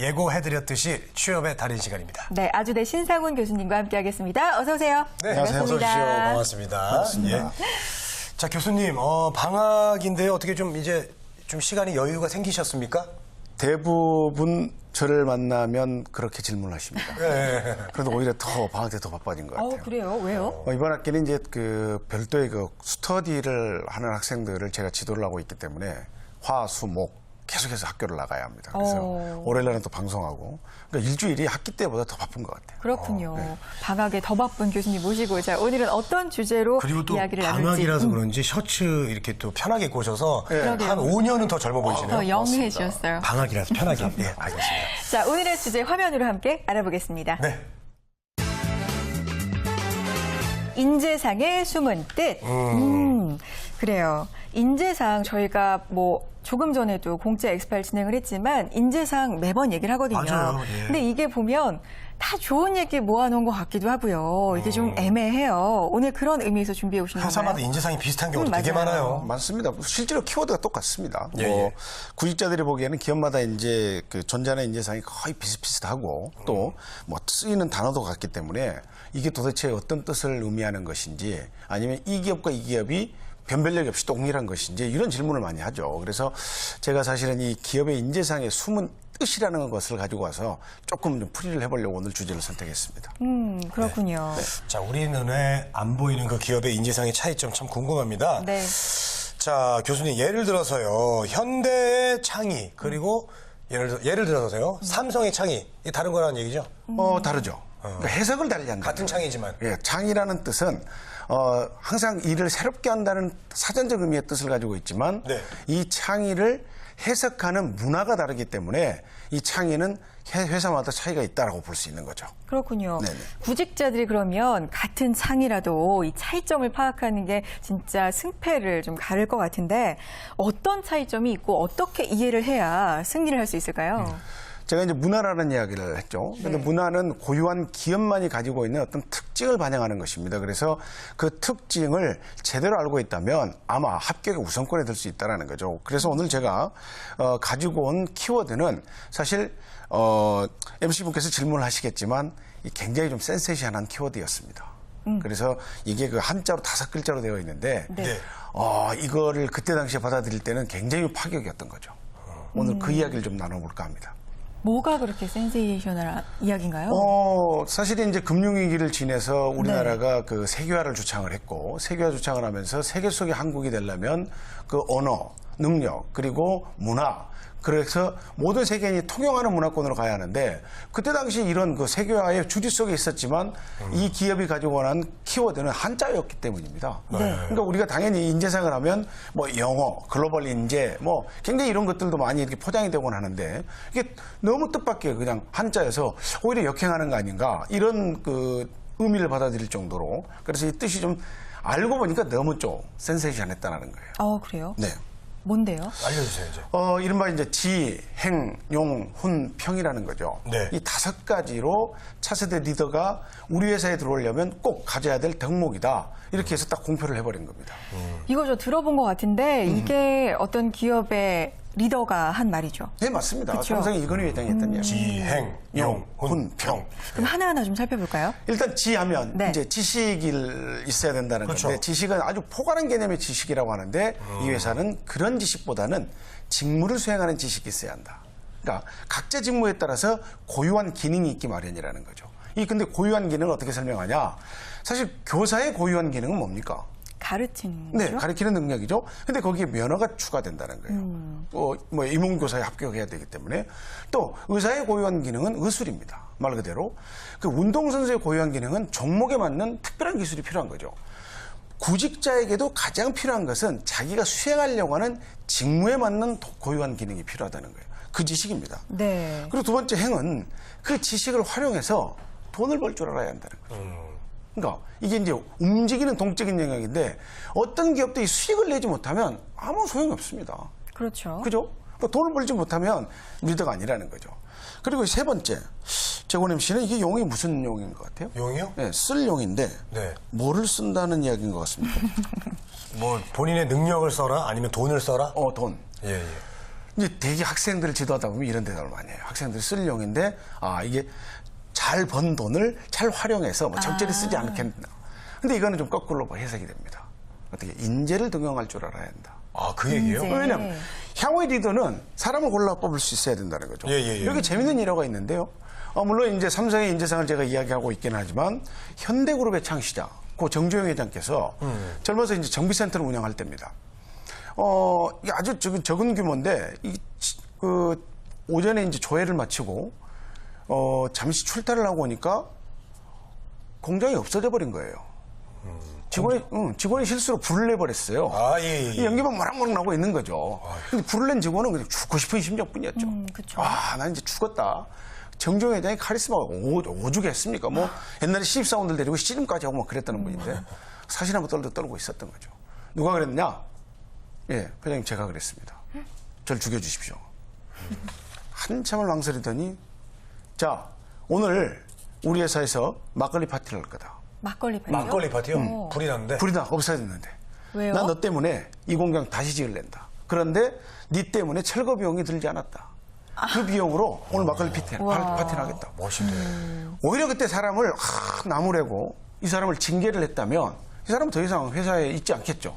예고해드렸듯이 취업의 달인 시간입니다. 네, 아주대 신상훈 교수님과 함께하겠습니다. 어서 오세요. 네, 안녕하세요. 어서 오십시오. 반갑습니다. 예. 자, 교수님, 방학인데요. 어떻게 좀 이제 좀 시간이 여유가 생기셨습니까? 대부분 저를 만나면 그렇게 질문하십니다. 네. 그런데 오히려 더 방학 때 더 바빠진 것 같아요. 그래요? 왜요? 이번 학기는 이제 그 별도의 그 스터디를 하는 학생들을 제가 지도를 하고 있기 때문에 화, 수, 목 계속해서 학교를 나가야 합니다. 그래서 월요일날은 또 방송하고 그러니까 일주일이 학기 때보다 더 바쁜 것 같아요. 그렇군요. 방학에 더 바쁜 교수님 모시고 자 오늘은 어떤 주제로 그리고 또 이야기를 나눌지. 방학이라서 그런지 셔츠 이렇게 또 편하게 고셔서 한 5년은 더 젊어 보이시네요. 더 영해지셨어요. 방학이라서 편하게. 예, 알겠습니다. 자, 오늘의 주제 화면으로 함께 알아보겠습니다. 네. 인재상의 숨은 뜻. 그래요. 인재상 저희가 조금 전에도 공짜 엑스파일 진행을 했지만 인재상 매번 얘기를 하거든요. 맞아요. 예. 근데 이게 보면 다 좋은 얘기 모아놓은 것 같기도 하고요. 이게 좀 애매해요. 오늘 그런 의미에서 준비해 오신 건가요? 회사마다 인재상이 비슷한 경우도 되게 맞아요. 많아요. 많습니다. 실제로 키워드가 똑같습니다. 예, 예. 구직자들이 보기에는 기업마다 이제 그 존재하는 인재상이 거의 비슷비슷하고 또 쓰이는 단어도 같기 때문에 이게 도대체 어떤 뜻을 의미하는 것인지 아니면 이 기업과 이 기업이 변별력이 없이 동일한 것인지 이런 질문을 많이 하죠. 그래서 제가 사실은 이 기업의 인재상의 숨은 뜻이라는 것을 가지고 와서 조금 좀 풀이를 해보려고 오늘 주제를 선택했습니다. 그렇군요. 네. 자, 우리 눈에 안 보이는 그 기업의 인재상의 차이점 참 궁금합니다. 네. 자, 교수님 예를 들어서요. 현대의 창의 그리고 예를 들어서요. 삼성의 창의 이게 다른 거라는 얘기죠? 다르죠. 그러니까 해석을 달리 한다. 같은 창이지만. 예, 창이라는 뜻은 항상 일을 새롭게 한다는 사전적 의미의 뜻을 가지고 있지만 네. 이 창의를 해석하는 문화가 다르기 때문에 이 창의는 회사마다 차이가 있다라고 볼 수 있는 거죠. 그렇군요. 네네. 구직자들이 그러면 같은 창이라도 이 차이점을 파악하는 게 진짜 승패를 좀 가를 것 같은데 어떤 차이점이 있고 어떻게 이해를 해야 승리를 할 수 있을까요? 제가 이제 문화라는 이야기를 했죠. 그런데 문화는 고유한 기업만이 가지고 있는 어떤 특징을 반영하는 것입니다. 그래서 그 특징을 제대로 알고 있다면 아마 합격의 우선권에 들 수 있다는 거죠. 그래서 오늘 제가 가지고 온 키워드는 사실 MC분께서 질문을 하시겠지만 굉장히 좀 센세이션한 키워드였습니다. 그래서 이게 그 한자로 5글자로 되어 있는데 네. 이거를 그때 당시에 받아들일 때는 굉장히 파격이었던 거죠. 오늘 그 이야기를 좀 나눠볼까 합니다. 뭐가 그렇게 센세이셔널한 이야기인가요? 사실은 이제 금융위기를 지내서 우리나라가 그 세계화를 주창을 했고, 세계화 주창을 하면서 세계 속의 한국이 되려면 그 언어, 능력, 그리고 문화, 그래서 모든 세계인이 통용하는 문화권으로 가야 하는데, 그때 당시 이런 그 세계화의 주류 속에 있었지만, 이 기업이 가지고 온 키워드는 한자였기 때문입니다. 네. 그러니까 우리가 당연히 인재상을 하면 영어, 글로벌 인재, 굉장히 이런 것들도 많이 이렇게 포장이 되곤 하는데, 이게 너무 뜻밖의 그냥 한자여서 오히려 역행하는 거 아닌가, 이런 그 의미를 받아들일 정도로. 그래서 이 뜻이 좀 알고 보니까 너무 좀 센세이션했다는 거예요. 그래요? 네. 뭔데요? 알려주세요, 이제. 이른바 이제 지, 행, 용, 훈, 평이라는 거죠. 네. 이 5가지로 차세대 리더가 우리 회사에 들어오려면 꼭 가져야 될 덕목이다. 이렇게 해서 딱 공표를 해버린 겁니다. 이거 저 들어본 것 같은데 이게 어떤 기업의 리더가 한 말이죠. 네, 맞습니다. 그쵸? 삼성의 이건희 회장이 했던 이야기. 지행, 용, 훈, 평. 그럼 하나하나 좀 살펴볼까요? 일단 지하면 네. 이제 지식이 있어야 된다는 그렇죠. 건데 지식은 아주 포괄한 개념의 지식이라고 하는데 이 회사는 그런 지식보다는 직무를 수행하는 지식이 있어야 한다. 그러니까 각자 직무에 따라서 고유한 기능이 있기 마련이라는 거죠. 근데 고유한 기능을 어떻게 설명하냐? 사실 교사의 고유한 기능은 뭡니까? 가르치는 네, 거죠? 가르치는 능력이죠. 근데 거기에 면허가 추가된다는 거예요. 또 임용교사에 합격해야 되기 때문에 또 의사의 고유한 기능은 의술입니다. 말 그대로 그 운동선수의 고유한 기능은 종목에 맞는 특별한 기술이 필요한 거죠. 구직자에게도 가장 필요한 것은 자기가 수행하려고 하는 직무에 맞는 고유한 기능이 필요하다는 거예요. 그 지식입니다. 네. 그리고 두 번째 행은 그 지식을 활용해서 돈을 벌 줄 알아야 한다는 거죠. 그러니까 이게 이제 움직이는 동적인 영역인데 어떤 기업들이 수익을 내지 못하면 아무 소용이 없습니다. 그렇죠. 그죠? 돈을 벌지 못하면 리더가 아니라는 거죠. 그리고 세 번째, 재곤 MC는 이게 용이 무슨 용인 것 같아요? 용이요? 네, 쓸 용인데 네. 뭐를 쓴다는 이야기인 것 같습니다. 본인의 능력을 써라? 아니면 돈을 써라? 돈. 예, 예. 이제 대개 학생들을 지도하다 보면 이런 대답을 많이 해요. 학생들이 쓸 용인데, 이게 잘 번 돈을 잘 활용해서 뭐 적절히 쓰지 않겠나. 근데 이거는 좀 거꾸로 해석이 됩니다. 어떻게 인재를 등용할 줄 알아야 한다. 아, 그 얘기예요? 인재. 왜냐하면 향후의 리더는 사람을 골라 뽑을 수 있어야 된다는 거죠. 예. 이렇게 재밌는 일화가 있는데요. 물론 이제 삼성의 인재상을 제가 이야기하고 있긴 하지만 현대그룹의 창시자 고 정주영 회장께서 젊어서 이제 정비센터를 운영할 때입니다. 이게 아주 적은 규모인데 오전에 이제 조회를 마치고 잠시 출타를 하고 오니까 공장이 없어져 버린 거예요. 직원이 실수로 불을 내버렸어요. 예. 이 연기만 모락모락 나고 있는 거죠. 근데 불을 낸 직원은 그냥 죽고 싶은 심정뿐이었죠. 그쵸. 난 이제 죽었다. 정종 회장이 카리스마가 오죽했습니까? 뭐 옛날에 신입사원들 데리고 씨름까지 하고 막 그랬다는 분인데 사실 한번 떨고 있었던 거죠. 누가 그랬냐? 예, 회장님 제가 그랬습니다. 저를 죽여주십시오. 한참을 망설이더니 자, 오늘 우리 회사에서 막걸리 파티를 할 거다. 막걸리 파티요? 막걸리 파티요? 불이 났는데? 불이 다 없어졌는데. 왜요? 난 너 때문에 이 공장 다시 지을랜다. 그런데 네 때문에 철거 비용이 들지 않았다. 그 비용으로 오늘 막걸리 파티를 하겠다. 멋있네. 오히려 그때 사람을 나무래고 이 사람을 징계를 했다면 이 사람은 더 이상 회사에 있지 않겠죠.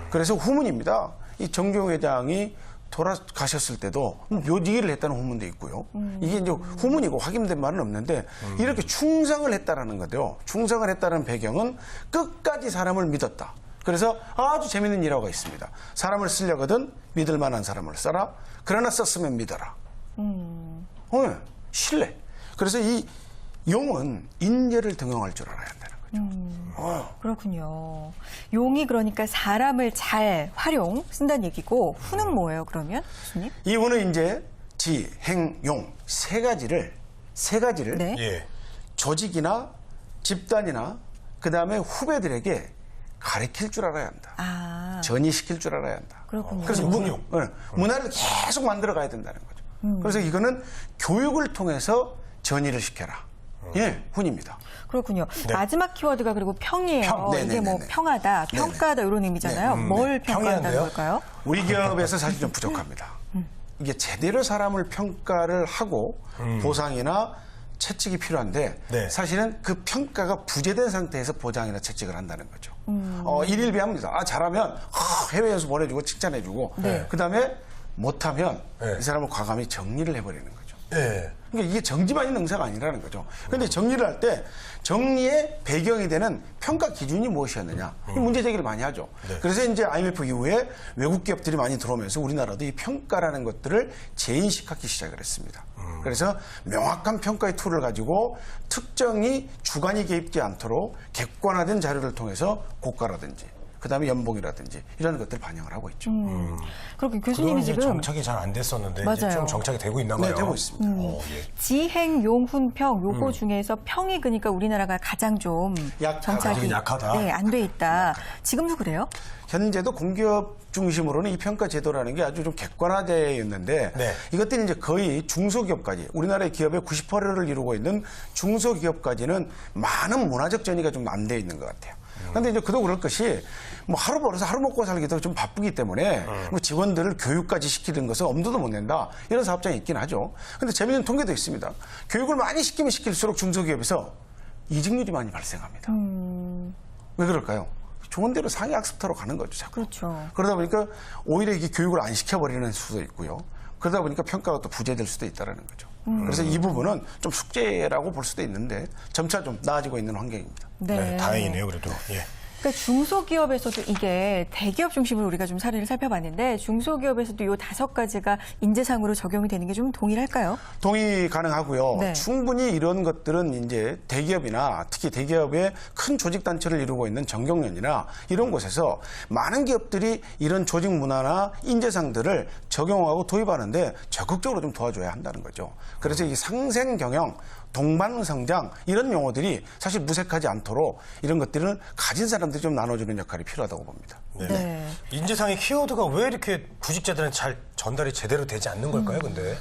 그래서 후문입니다. 이 정종 회장이 돌아가셨을 때도 묘지기를 했다는 후문도 있고요. 이게 이제 후문이고 확인된 말은 없는데 이렇게 충성을 했다라는 거죠. 충성을 했다는 배경은 끝까지 사람을 믿었다. 그래서 아주 재밌는 일화가 있습니다. 사람을 쓰려거든 믿을 만한 사람을 써라. 그러나 썼으면 믿어라. 신뢰. 그래서 이 용은 인재를 등용할 줄 알아야 한다는 거죠. 그렇군요. 용이 그러니까 사람을 잘 쓴다는 얘기고 후는 뭐예요, 그러면 교수님? 이 운은 이제 지, 행, 용 세 가지를 네. 예. 조직이나 집단이나 그 다음에 후배들에게 가르칠 줄 알아야 한다. 전이시킬 줄 알아야 한다. 그렇군요. 그래서 문화를 계속 만들어 가야 된다는 거죠. 그래서 이거는 교육을 통해서 전이를 시켜라. 예, 훈입니다. 그렇군요. 네. 마지막 키워드가 그리고 평이에요. 평. 네네네네. 이게 뭐 평하다, 평가하다 이런 의미잖아요. 뭘 평가한다는 평이한데요? 걸까요? 우리 기업에서 사실 좀 부족합니다. 이게 제대로 사람을 평가를 하고 보상이나 채찍이 필요한데 네. 사실은 그 평가가 부재된 상태에서 보장이나 채찍을 한다는 거죠. 일일비합니다. 잘하면 해외 연수 보내주고 칭찬해주고 네. 그다음에 못하면 네. 이 사람을 과감히 정리를 해버리는 거죠. 예. 그러니까 이게 정지만 있는 능사가 아니라는 거죠. 그런데 정리를 할 때 정리의 배경이 되는 평가 기준이 무엇이었느냐. 이 문제 제기를 많이 하죠. 네. 그래서 이제 IMF 이후에 외국 기업들이 많이 들어오면서 우리나라도 이 평가라는 것들을 재인식하기 시작을 했습니다. 그래서 명확한 평가의 툴을 가지고 특정이 주관이 개입지 않도록 객관화된 자료를 통해서 고가라든지 그다음에 연봉이라든지 이런 것들을 반영을 하고 있죠. 그렇게 그거는 교수님이 이제 지금 정착이 잘 안 됐었는데 이제 맞아요. 좀 정착이 되고 있나 봐요. 네, 되고 있습니다. 예. 지행, 용, 훈, 평 요거 중에서 평이 그러니까 우리나라가 가장 좀 정착이 약하다. 네, 안 돼 있다. 지금도 그래요? 현재도 공기업 중심으로는 이 평가 제도라는 게 아주 좀 객관화되어 있는데 네. 이것들이 이제 거의 중소기업까지 우리나라의 기업의 90%를 이루고 있는 중소기업까지는 많은 문화적 전이가 좀 안 돼 있는 것 같아요. 그런데 이제 그도 그럴 것이 뭐 하루 벌어서 하루 먹고 살기도 좀 바쁘기 때문에 뭐 직원들을 교육까지 시키는 것은 엄두도 못 낸다. 이런 사업장이 있긴 하죠. 근데 재미있는 통계도 있습니다. 교육을 많이 시키면 시킬수록 중소기업에서 이직률이 많이 발생합니다. 왜 그럴까요? 좋은 대로 상위 학습터로 가는 거죠, 자꾸. 그렇죠. 그러다 보니까 오히려 이게 교육을 안 시켜버리는 수도 있고요. 그러다 보니까 평가가 또 부재될 수도 있다는 거죠. 그래서 이 부분은 좀 숙제라고 볼 수도 있는데 점차 좀 나아지고 있는 환경입니다. 네, 다행이네요, 그래도. 예. 그러니까 중소기업에서도 이게 대기업 중심으로 우리가 좀 사례를 살펴봤는데 중소기업에서도 이 5가지가 인재상으로 적용이 되는 게 좀 동일할까요? 동의 가능하고요. 네. 충분히 이런 것들은 이제 대기업이나 특히 대기업의 큰 조직 단체를 이루고 있는 정경련이나 이런 곳에서 많은 기업들이 이런 조직 문화나 인재상들을 적용하고 도입하는데 적극적으로 좀 도와줘야 한다는 거죠. 그래서 이 상생 경영 동반 성장 이런 용어들이 사실 무색하지 않도록 이런 것들을 가진 사람들이 좀 나눠주는 역할이 필요하다고 봅니다. 네. 인재상의 키워드가 왜 이렇게 구직자들은 잘 전달이 제대로 되지 않는 걸까요, 근데?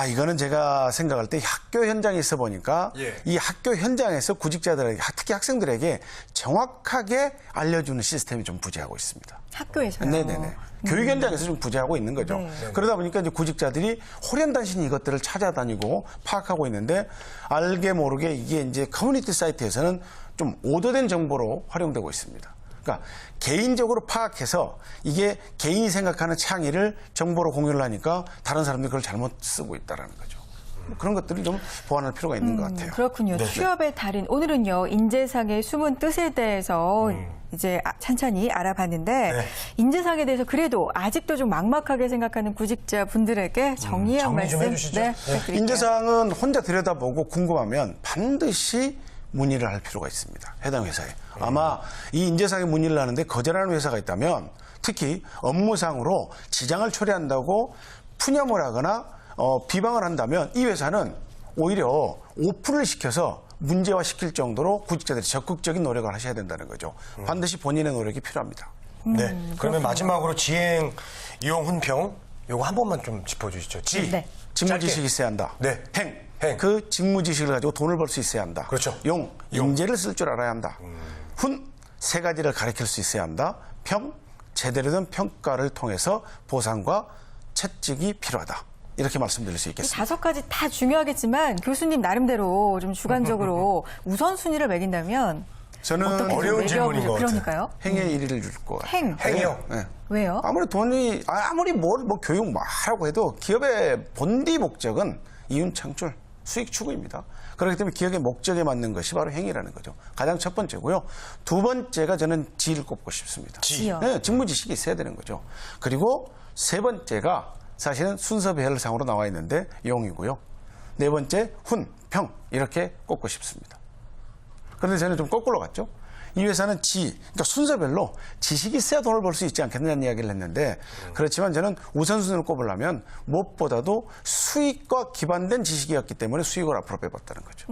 이거는 제가 생각할 때 학교 현장에 있어 보니까 예. 이 학교 현장에서 구직자들에게, 특히 학생들에게 정확하게 알려주는 시스템이 좀 부재하고 있습니다. 학교에서요. 네네네. 교육 현장에서 좀 부재하고 있는 거죠. 네. 그러다 보니까 이제 구직자들이 호련단신히 이것들을 찾아다니고 파악하고 있는데 알게 모르게 이게 이제 커뮤니티 사이트에서는 좀 오도된 정보로 활용되고 있습니다. 그러니까 개인적으로 파악해서 이게 개인이 생각하는 창의를 정보로 공유를 하니까 다른 사람들이 그걸 잘못 쓰고 있다는 거죠. 그런 것들을 좀 보완할 필요가 있는 것 같아요. 그렇군요. 네. 취업의 달인. 오늘은요, 인재상의 숨은 뜻에 대해서 이제 찬찬히 알아봤는데, 네. 인재상에 대해서 그래도 아직도 좀 막막하게 생각하는 구직자 분들에게 정리의 한 정리 좀 말씀 해주시죠. 네, 네. 부탁드릴게요. 인재상은 혼자 들여다보고 궁금하면 반드시 문의를 할 필요가 있습니다. 해당 회사에. 아마 이 인재상에 문의를 하는데 거절하는 회사가 있다면 특히 업무상으로 지장을 초래한다고 푸념을 하거나 비방을 한다면 이 회사는 오히려 오픈을 시켜서 문제화시킬 정도로 구직자들이 적극적인 노력을 하셔야 된다는 거죠. 반드시 본인의 노력이 필요합니다. 네. 그러면 마지막으로 지행, 이용, 훈평 요거 한 번만 좀 짚어주시죠. 지. 네. 직무지식이 있어야 한다. 네. 행. 행. 그 직무지식을 가지고 돈을 벌 수 있어야 한다. 그렇죠. 용. 용. 인재를 쓸 줄 알아야 한다. 훈. 세 가지를 가르칠 수 있어야 한다. 평. 제대로 된 평가를 통해서 보상과 채찍이 필요하다. 이렇게 말씀드릴 수 이 있겠습니다. 5가지 다 중요하겠지만 교수님 나름대로 좀 주관적으로 우선순위를 매긴다면 저는 어떻게 좀 어려운 질문인 매겨보죠? 것 같아요. 그러니까요. 행의 1위를 줄 것 같아요. 행. 행이요. 네. 왜요? 아무리 돈이, 아무리 뭐 교육 하라고 해도 기업의 본디 목적은 이윤 창출, 수익 추구입니다. 그렇기 때문에 기업의 목적에 맞는 것이 바로 행위라는 거죠. 가장 첫 번째고요. 두 번째가 저는 지를 꼽고 싶습니다. 지요. 네, 직무지식이 있어야 되는 거죠. 그리고 세 번째가 사실은 순서 배열상으로 나와 있는데 용이고요. 네 번째 훈, 평 이렇게 꼽고 싶습니다. 그런데 저는 좀 거꾸로 갔죠. 이 회사는 그러니까 순서별로 지식이 있어야 돈을 벌 수 있지 않겠느냐는 이야기를 했는데 그렇지만 저는 우선순위를 꼽으려면 무엇보다도 수익과 기반된 지식이었기 때문에 수익을 앞으로 빼봤다는 거죠.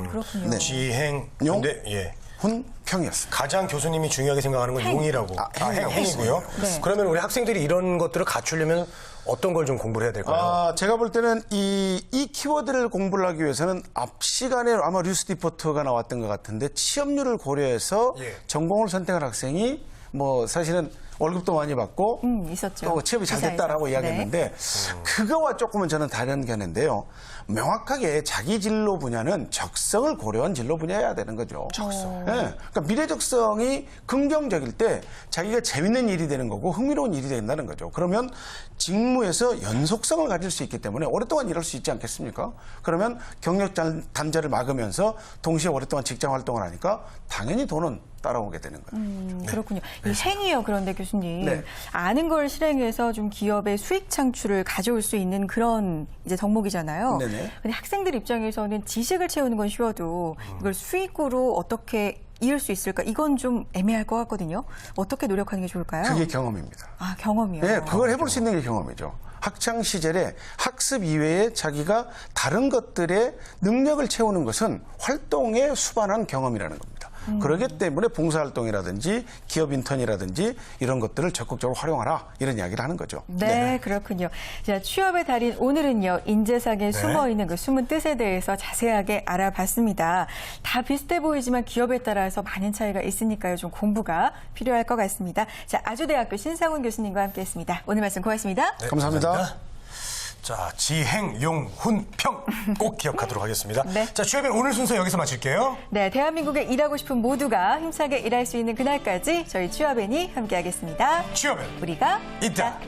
그렇군요. 네. 지행, 용? 근데 예. 훈, 평이었습니다. 가장 교수님이 중요하게 생각하는 건 용이라고. 행이고요. 네. 그러면 우리 학생들이 이런 것들을 갖추려면 어떤 걸 좀 공부를 해야 될까요? 제가 볼 때는 이 키워드를 공부를 하기 위해서는 앞 시간에 아마 뉴스 리포트가 나왔던 것 같은데 취업률을 고려해서 예. 전공을 선택한 학생이 뭐 사실은 월급도 많이 받고 있었죠. 또 취업이 잘 회사에서. 됐다라고 네. 이야기했는데 그거와 조금은 저는 다른 견해인데요. 명확하게 자기 진로 분야는 적성을 고려한 진로 분야여야 되는 거죠. 적성. 네. 그러니까 미래적성이 긍정적일 때 자기가 재밌는 일이 되는 거고 흥미로운 일이 된다는 거죠. 그러면 직무에서 연속성을 가질 수 있기 때문에 오랫동안 일할 수 있지 않겠습니까? 그러면 경력 단절을 막으면서 동시에 오랫동안 직장 활동을 하니까 당연히 돈은 따라오게 되는 거예요. 그렇군요. 이 행위요. 그런데 교수님 네. 아는 걸 실행해서 좀 기업의 수익 창출을 가져올 수 있는 그런 이제 덕목이잖아요. 네네. 근데 학생들 입장에서는 지식을 채우는 건 쉬워도 이걸 수익으로 어떻게 이을 수 있을까? 이건 좀 애매할 것 같거든요. 어떻게 노력하는 게 좋을까요? 그게 경험입니다. 경험이요. 네, 그걸 해볼 수 있는 게 경험이죠. 학창 시절에 학습 이외에 자기가 다른 것들의 능력을 채우는 것은 활동에 수반한 경험이라는 겁니다. 그렇기 때문에 봉사활동이라든지 기업 인턴이라든지 이런 것들을 적극적으로 활용하라 이런 이야기를 하는 거죠. 네, 그렇군요. 자, 취업의 달인 오늘은요, 인재상에 숨어있는 그 숨은 뜻에 대해서 자세하게 알아봤습니다. 다 비슷해 보이지만 기업에 따라서 많은 차이가 있으니까요, 좀 공부가 필요할 것 같습니다. 자, 아주대학교 신상훈 교수님과 함께했습니다. 오늘 말씀 고맙습니다. 네, 감사합니다. 자, 지행, 용, 훈, 평 꼭 기억하도록 하겠습니다. 네. 자, 취업의 오늘 순서 여기서 마칠게요. 네, 대한민국에 일하고 싶은 모두가 힘차게 일할 수 있는 그날까지 저희 취업앤이 함께하겠습니다. 취업은 우리가 있다.